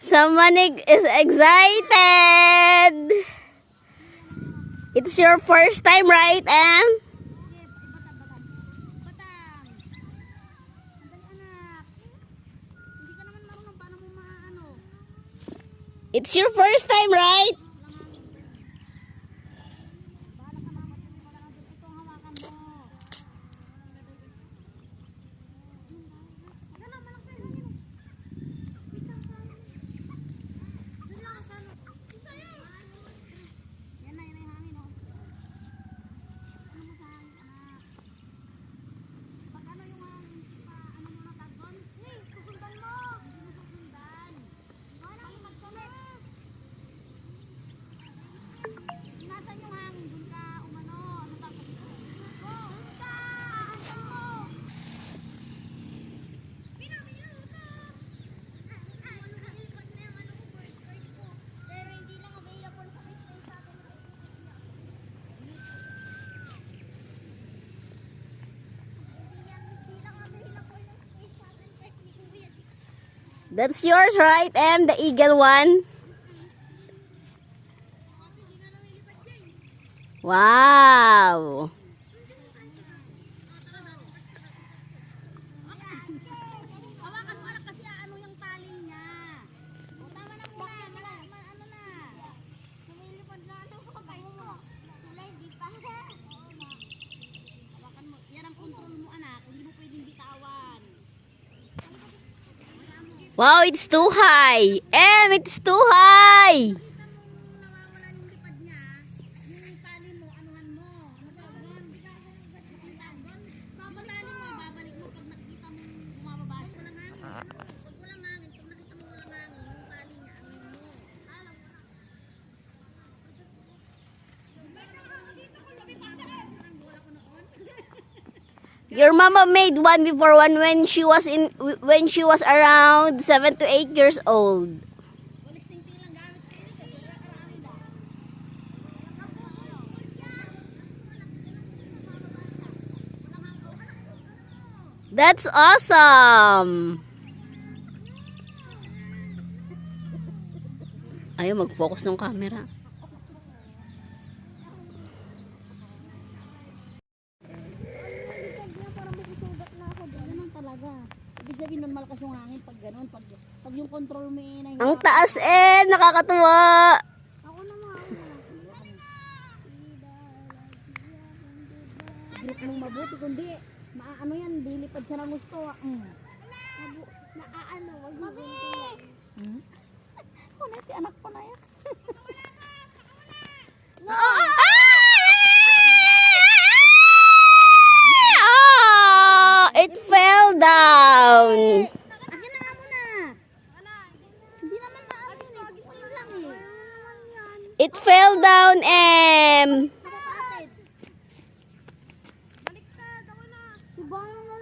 Someone is excited. It's your first time, right, Em? It's your first time, right? That's yours, right, Em? The eagle one? Wow! Hawakan mo na kasi ano yung tali niya. O, tama na muna. Ano na. Sumilipad na ano ko. Kayo mo. Sila hindi pa. Hawakan mo. Yan ang control mo, anak. Hindi mo pwedeng bitawan. Wow, it's too high! Em, it's too high! Nawawala yung lipad niya. Yung tali mo, anuhan mo. Ano tawag doon? Babalik mo pag nakikita mo bumababa. Walang hangin. Pag walang hangin, pag nakita mo walang hangin, yung tali niya, anuhin mo. Alam mo na. Your mama made one before one when she was around 7 to 8 years old. Walis tingting lang gamit kayo. Karami ba? That's awesome! Ayaw mag-focus ng camera. Ibig sabihin nun malakas yung hangin pag gano'n, pag yung control mo Ang taas nakakatuwa! Ako naman. Grip mong mabuti, kundi maano yan, dilipad siya ng gusto. Naaano, wag mo yan. Kuneti, anak ko na yan. Oh, it fell down! Akin na nga muna. Hindi naman na ano yun, agis lang eh. It fell down, Em! Baliktad, ako na. Si Bayang na